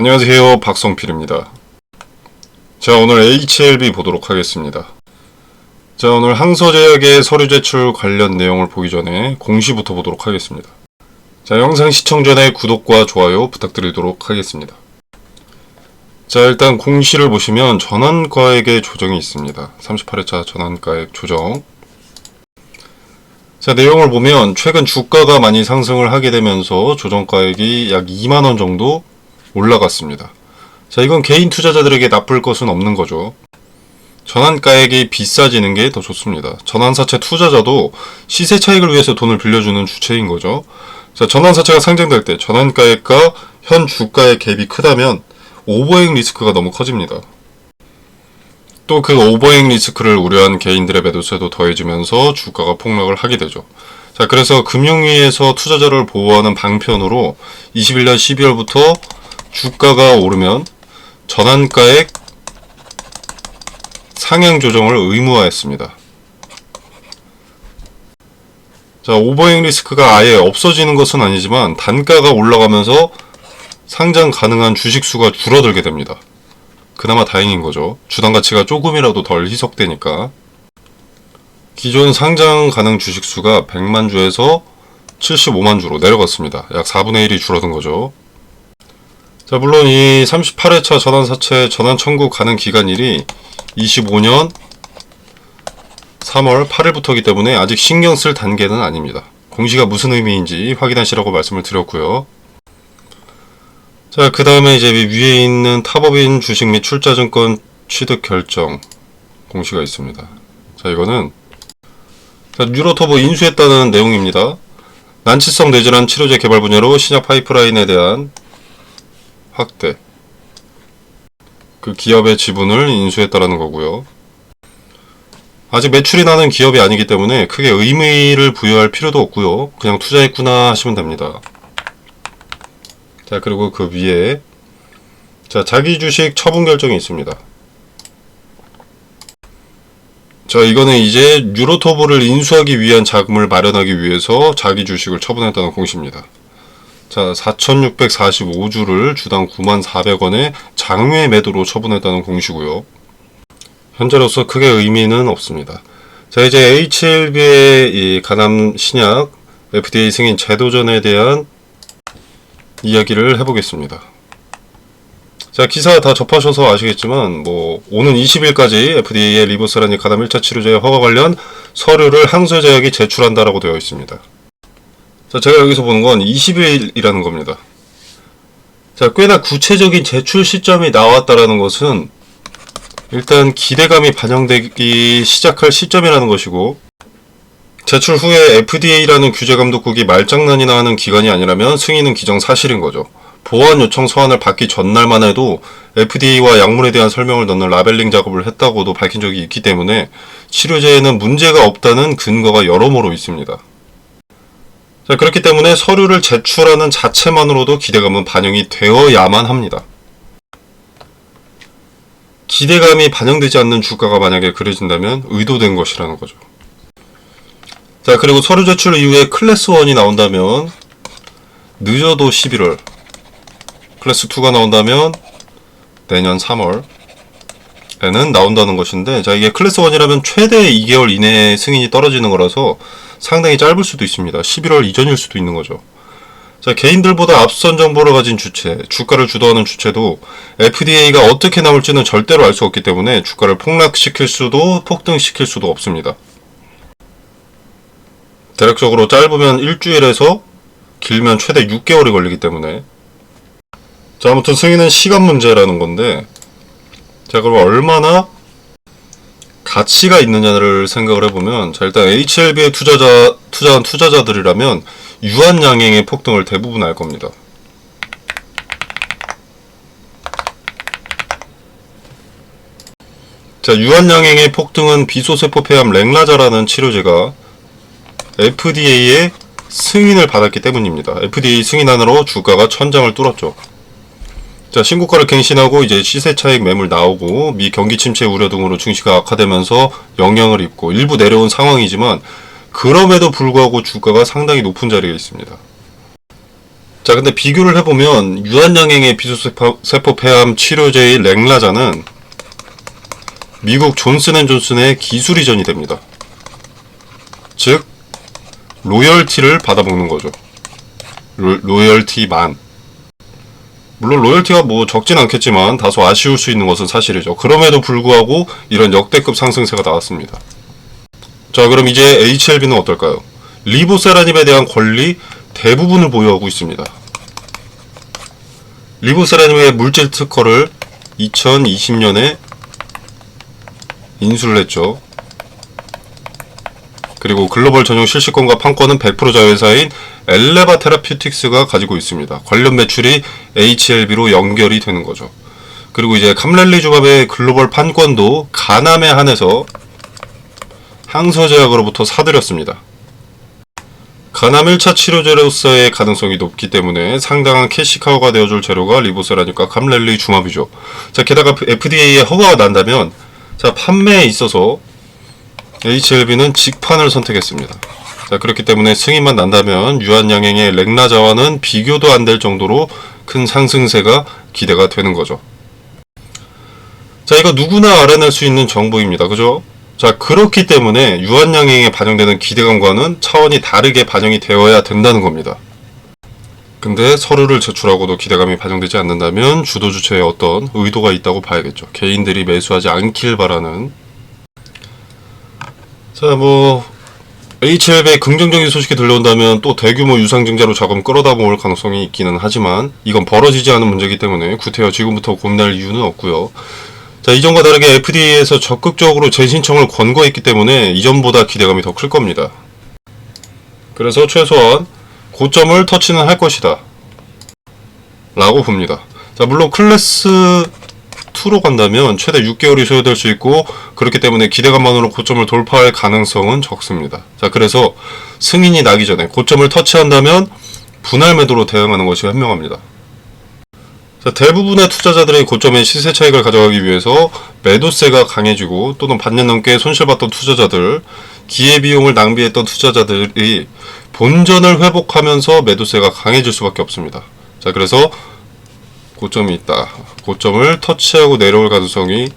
안녕하세요, 박성필입니다. 자, 오늘 HLB 보도록 하겠습니다. 자, 오늘 항서제약의 서류 제출 관련 내용을 보기 전에 공시부터 보도록 하겠습니다. 자, 영상 시청 전에 구독과 좋아요 부탁드리도록 하겠습니다. 자, 일단 공시를 보시면 전환가액의 조정이 있습니다. 38회차 전환가액 조정. 자, 내용을 보면 최근 주가가 많이 상승을 하게 되면서 조정가액이 약 2만원 정도 올라갔습니다. 자, 이건 개인 투자자들에게 나쁠 것은 없는 거죠. 전환가액이 비싸지는 게 더 좋습니다. 전환사채 투자자도 시세 차익을 위해서 돈을 빌려주는 주체인 거죠. 자, 전환사채가 상장될 때 전환가액과 현 주가의 갭이 크다면 오버행 리스크가 너무 커집니다. 또 그 오버행 리스크를 우려한 개인들의 매도세도 더해지면서 주가가 폭락을 하게 되죠. 자, 그래서 금융위에서 투자자를 보호하는 방편으로 21년 12월부터 주가가 오르면 전환가액 상향 조정을 의무화했습니다. 자, 오버행 리스크가 아예 없어지는 것은 아니지만 단가가 올라가면서 상장 가능한 주식 수가 줄어들게 됩니다. 그나마 다행인 거죠. 주당 가치가 조금이라도 덜 희석되니까. 기존 상장 가능 주식 수가 100만 주에서 75만 주로 내려갔습니다. 약 4분의 1이 줄어든 거죠. 자, 물론 이 38회차 전환사채 전환 청구 가능 기간일이 25년 3월 8일부터이기 때문에 아직 신경 쓸 단계는 아닙니다. 공시가 무슨 의미인지 확인하시라고 말씀을 드렸고요. 자, 그 다음에 이제 위에 있는 타법인 주식 및 출자증권 취득 결정 공시가 있습니다. 자, 이거는 뉴로터보 인수했다는 내용입니다. 난치성 뇌질환 치료제 개발 분야로 신약 파이프라인에 대한 확대, 그 기업의 지분을 인수했다라는 거고요. 아직 매출이 나는 기업이 아니기 때문에 크게 의미를 부여할 필요도 없고요. 그냥 투자했구나 하시면 됩니다. 자, 그리고 그 위에 자, 자기 주식 처분 결정이 있습니다. 자, 이거는 이제 뉴로토보를 인수하기 위한 자금을 마련하기 위해서 자기 주식을 처분했다는 공시입니다. 자, 4,645주를 주당 94,000원에 장외 매도로 처분했다는 공시고요. 현재로서 크게 의미는 없습니다. 자, 이제 HLB의 이 간암 신약 FDA 승인 제도전에 대한 이야기를 해보겠습니다. 자, 기사 다 접하셔서 아시겠지만 오는 20일까지 FDA의 리보세라닌 간암 1차 치료제 허가 관련 서류를 항서제약이 제출한다라고 되어 있습니다. 자, 제가 여기서 보는 건 20일이라는 겁니다. 자, 꽤나 구체적인 제출 시점이 나왔다라는 것은 일단 기대감이 반영되기 시작할 시점이라는 것이고, 제출 후에 FDA라는 규제감독국이 말장난이나 하는 기관이 아니라면 승인은 기정사실인 거죠. 보안 요청 서한을 받기 전날만 해도 FDA와 약물에 대한 설명을 넣는 라벨링 작업을 했다고도 밝힌 적이 있기 때문에 치료제에는 문제가 없다는 근거가 여러모로 있습니다. 자, 그렇기 때문에 서류를 제출하는 자체만으로도 기대감은 반영이 되어야만 합니다. 기대감이 반영되지 않는 주가가 만약에 그려진다면 의도된 것이라는 거죠. 자, 그리고 서류 제출 이후에 클래스 1이 나온다면 늦어도 11월, 클래스 2가 나온다면 내년 3월에는 나온다는 것인데, 자, 이게 클래스 1이라면 최대 2개월 이내에 승인이 떨어지는 거라서 상당히 짧을 수도 있습니다. 11월 이전일 수도 있는 거죠. 자, 개인들보다 앞선 정보를 가진 주체, 주가를 주도하는 주체도 FDA가 어떻게 나올지는 절대로 알 수 없기 때문에 주가를 폭락시킬 수도 폭등시킬 수도 없습니다. 대략적으로 짧으면 일주일에서 길면 최대 6개월이 걸리기 때문에. 자, 아무튼 승인은 시간 문제라는 건데, 자, 그럼 얼마나 가치가 있느냐를 생각을 해보면, 자, 일단 HLB에 투자한 투자자들이라면 유한양행의 폭등을 대부분 알 겁니다. 자, 유한양행의 폭등은 비소세포 폐암 랭라자라는 치료제가 FDA의 승인을 받았기 때문입니다. FDA 승인안으로 주가가 천장을 뚫었죠. 자, 신고가를 갱신하고 이제 시세 차익 매물 나오고 미 경기 침체 우려 등으로 증시가 악화되면서 영향을 입고 일부 내려온 상황이지만 그럼에도 불구하고 주가가 상당히 높은 자리에 있습니다. 자, 근데 비교를 해보면 유한양행의 비수세포 폐암 치료제의 랭라자는 미국 존슨앤존슨의 기술 이전이 됩니다. 즉 로열티를 받아먹는 거죠. 로열티만. 물론 로열티가 뭐 적진 않겠지만 다소 아쉬울 수 있는 것은 사실이죠. 그럼에도 불구하고 이런 역대급 상승세가 나왔습니다. 자, 그럼 이제 HLB는 어떨까요? 리보세라닙에 대한 권리 대부분을 보유하고 있습니다. 리보세라닙의 물질 특허를 2020년에 인수를 했죠. 그리고 글로벌 전용 실시권과 판권은 100% 자회사인 엘레바 테라퓨틱스가 가지고 있습니다. 관련 매출이 HLB로 연결이 되는 거죠. 그리고 이제 감렐리주밥의 글로벌 판권도 가남에 한해서 항서제약으로부터 사들였습니다. 가남 1차 치료제로서의 가능성이 높기 때문에 상당한 캐시카우가 되어줄 재료가 리보세라닙과 감렐리주밥이죠. 자, 게다가 FDA의 허가가 난다면 자, 판매에 있어서 HLB는 직판을 선택했습니다. 자, 그렇기 때문에 승인만 난다면 유한양행의 랭라자와는 비교도 안 될 정도로 큰 상승세가 기대가 되는 거죠. 자, 이거 누구나 알아낼 수 있는 정보입니다. 그죠? 자, 그렇기 때문에 유한양행에 반영되는 기대감과는 차원이 다르게 반영이 되어야 된다는 겁니다. 근데 서류를 제출하고도 기대감이 반영되지 않는다면 주도 주체에 어떤 의도가 있다고 봐야겠죠. 개인들이 매수하지 않길 바라는. 자, 뭐 HLB의 긍정적인 소식이 들려온다면 또 대규모 유상증자로 자금 끌어다 모을 가능성이 있기는 하지만 이건 벌어지지 않은 문제이기 때문에 구태여 지금부터 고민할 이유는 없고요. 자, 이전과 다르게 FDA에서 적극적으로 재신청을 권고했기 때문에 이전보다 기대감이 더 클 겁니다. 그래서 최소한 고점을 터치는 할 것이다 라고 봅니다. 자, 물론 클래스 2로 간다면 최대 6개월이 소요될 수 있고 그렇기 때문에 기대감만으로 고점을 돌파할 가능성은 적습니다. 자, 그래서 승인이 나기 전에 고점을 터치한다면 분할 매도로 대응하는 것이 현명합니다. 자, 대부분의 투자자들의 고점의 시세 차익을 가져가기 위해서 매도세가 강해지고 또는 반년 넘게 손실봤던 투자자들, 기회비용을 낭비했던 투자자들이 본전을 회복하면서 매도세가 강해질 수밖에 없습니다. 자, 그래서 고점이 있다. 고점을 터치하고 내려올 가능성이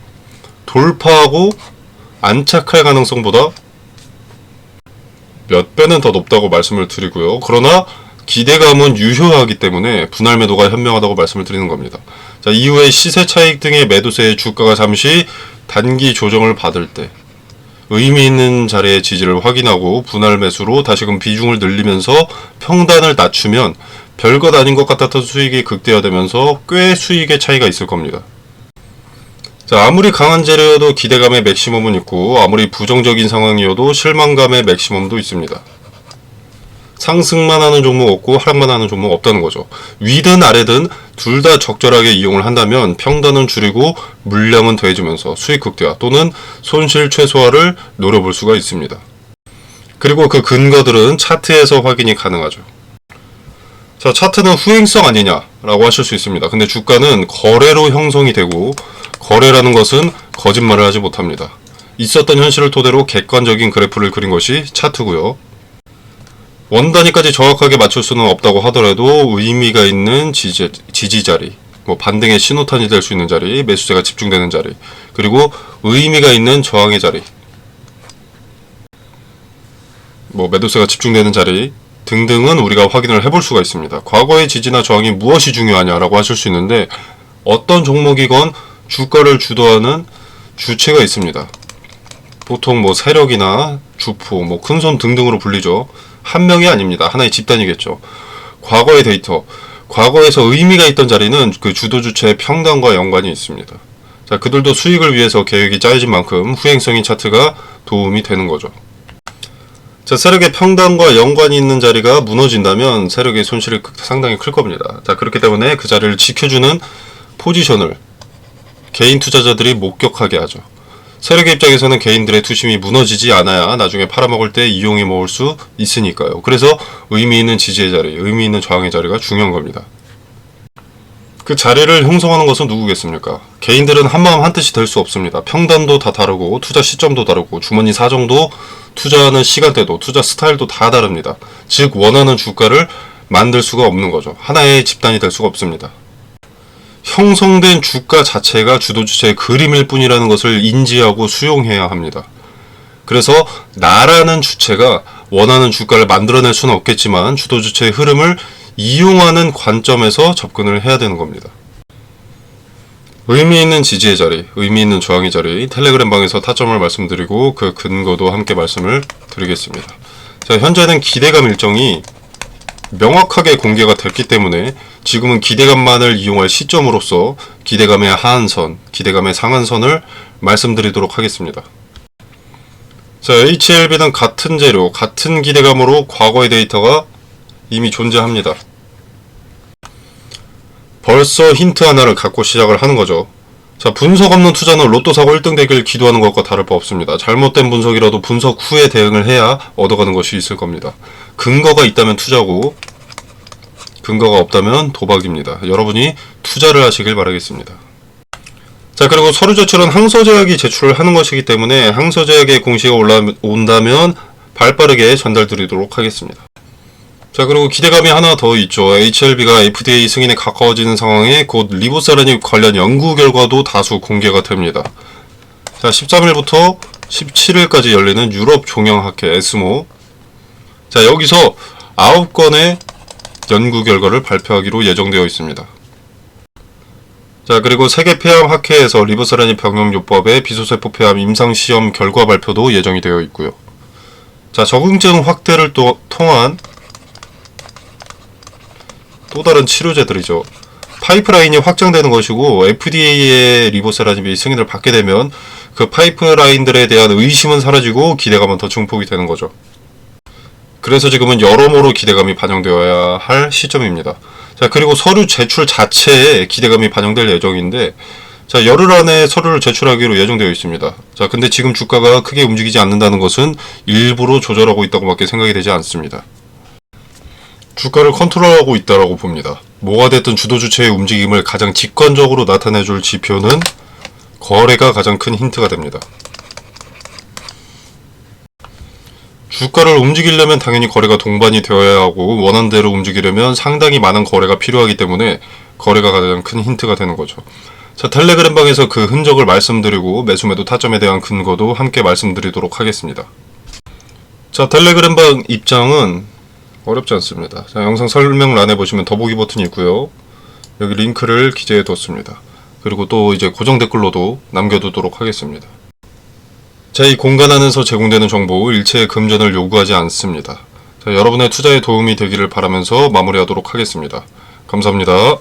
돌파하고 안착할 가능성보다 몇 배는 더 높다고 말씀을 드리고요. 그러나 기대감은 유효하기 때문에 분할 매도가 현명하다고 말씀을 드리는 겁니다. 자, 이후에 시세 차익 등의 매도세의 주가가 잠시 단기 조정을 받을 때 의미 있는 자리의 지지를 확인하고 분할 매수로 다시금 비중을 늘리면서 평단을 낮추면 별것 아닌 것 같았던 수익이 극대화되면서 꽤 수익의 차이가 있을 겁니다. 자, 아무리 강한 재료여도 기대감의 맥시멈은 있고 아무리 부정적인 상황이어도 실망감의 맥시멈도 있습니다. 상승만 하는 종목 없고 하락만 하는 종목 없다는 거죠. 위든 아래든 둘 다 적절하게 이용을 한다면 평단은 줄이고 물량은 더해지면서 수익 극대화 또는 손실 최소화를 노려볼 수가 있습니다. 그리고 그 근거들은 차트에서 확인이 가능하죠. 자, 차트는 후행성 아니냐라고 하실 수 있습니다. 근데 주가는 거래로 형성이 되고 거래라는 것은 거짓말을 하지 못합니다. 있었던 현실을 토대로 객관적인 그래프를 그린 것이 차트고요. 원 단위까지 정확하게 맞출 수는 없다고 하더라도 의미가 있는 지지 자리, 뭐 반등의 신호탄이 될 수 있는 자리, 매수세가 집중되는 자리, 그리고 의미가 있는 저항의 자리, 뭐 매도세가 집중되는 자리 등등은 우리가 확인을 해볼 수가 있습니다. 과거의 지지나 저항이 무엇이 중요하냐라고 하실 수 있는데 어떤 종목이건 주가를 주도하는 주체가 있습니다. 보통 뭐 세력이나 주포, 뭐 큰손 등등으로 불리죠. 한 명이 아닙니다. 하나의 집단이겠죠. 과거의 데이터, 과거에서 의미가 있던 자리는 그 주도 주체의 평단과 연관이 있습니다. 자, 그들도 수익을 위해서 계획이 짜여진 만큼 후행성인 차트가 도움이 되는 거죠. 자, 세력의 평단과 연관이 있는 자리가 무너진다면 세력의 손실이 상당히 클 겁니다. 자, 그렇기 때문에 그 자리를 지켜주는 포지션을 개인 투자자들이 목격하게 하죠. 세력의 입장에서는 개인들의 투심이 무너지지 않아야 나중에 팔아먹을 때 이용해 먹을 수 있으니까요. 그래서 의미 있는 지지의 자리, 의미 있는 저항의 자리가 중요한 겁니다. 그 자리를 형성하는 것은 누구겠습니까? 개인들은 한마음 한뜻이 될 수 없습니다. 평단도 다 다르고 투자 시점도 다르고 주머니 사정도 투자하는 시간대도 투자 스타일도 다 다릅니다. 즉 원하는 주가를 만들 수가 없는 거죠. 하나의 집단이 될 수가 없습니다. 형성된 주가 자체가 주도 주체의 그림일 뿐이라는 것을 인지하고 수용해야 합니다. 그래서 나라는 주체가 원하는 주가를 만들어낼 수는 없겠지만 주도 주체의 흐름을 이용하는 관점에서 접근을 해야 되는 겁니다. 의미 있는 지지의 자리, 의미 있는 저항의 자리, 텔레그램 방에서 타점을 말씀드리고 그 근거도 함께 말씀을 드리겠습니다. 자, 현재는 기대감 일정이 명확하게 공개가 됐기 때문에 지금은 기대감만을 이용할 시점으로서 기대감의 하한선, 기대감의 상한선을 말씀드리도록 하겠습니다. 자, HLB는 같은 재료, 같은 기대감으로 과거의 데이터가 이미 존재합니다. 벌써 힌트 하나를 갖고 시작을 하는 거죠. 자, 분석 없는 투자는 로또 사고 1등 되길 기도하는 것과 다를 바 없습니다. 잘못된 분석이라도 분석 후에 대응을 해야 얻어가는 것이 있을 겁니다. 근거가 있다면 투자고 근거가 없다면 도박입니다. 여러분이 투자를 하시길 바라겠습니다. 자, 그리고 서류 제출은 항소제약이 제출을 하는 것이기 때문에 항소제약의 공시가 올라온다면 발빠르게 전달드리도록 하겠습니다. 자, 그리고 기대감이 하나 더 있죠. HLB가 FDA 승인에 가까워지는 상황에 곧 리보세라닙 관련 연구 결과도 다수 공개가 됩니다. 자, 13일부터 17일까지 열리는 유럽 종양학회 에스모. 자, 여기서 9건의 연구 결과를 발표하기로 예정되어 있습니다. 자, 그리고 세계 폐암 학회에서 리보세라닙 병용요법의 비소세포 폐암 임상시험 결과 발표도 예정이 되어 있고요. 자, 적응증 확대를 통한 또 다른 치료제들이죠. 파이프라인이 확장되는 것이고 FDA의 리보세라닙이 승인을 받게 되면 그 파이프라인들에 대한 의심은 사라지고 기대감은 더 증폭이 되는 거죠. 그래서 지금은 여러모로 기대감이 반영되어야 할 시점입니다. 자, 그리고 서류 제출 자체에 기대감이 반영될 예정인데, 자, 열흘 안에 서류를 제출하기로 예정되어 있습니다. 자, 근데 지금 주가가 크게 움직이지 않는다는 것은 일부러 조절하고 있다고밖에 생각이 되지 않습니다. 주가를 컨트롤하고 있다라고 봅니다. 뭐가 됐든 주도 주체의 움직임을 가장 직관적으로 나타내줄 지표는 거래가 가장 큰 힌트가 됩니다. 주가를 움직이려면 당연히 거래가 동반이 되어야 하고 원한대로 움직이려면 상당히 많은 거래가 필요하기 때문에 거래가 가장 큰 힌트가 되는 거죠. 자, 텔레그램 방에서 그 흔적을 말씀드리고 매수매도 타점에 대한 근거도 함께 말씀드리도록 하겠습니다. 자, 텔레그램 방 입장은 어렵지 않습니다. 자, 영상 설명란에 보시면 더보기 버튼이 있고요. 여기 링크를 기재해 뒀습니다. 그리고 또 이제 고정 댓글로도 남겨두도록 하겠습니다. 자, 이 공간 안에서 제공되는 정보 일체의 금전을 요구하지 않습니다. 자, 여러분의 투자에 도움이 되기를 바라면서 마무리하도록 하겠습니다. 감사합니다.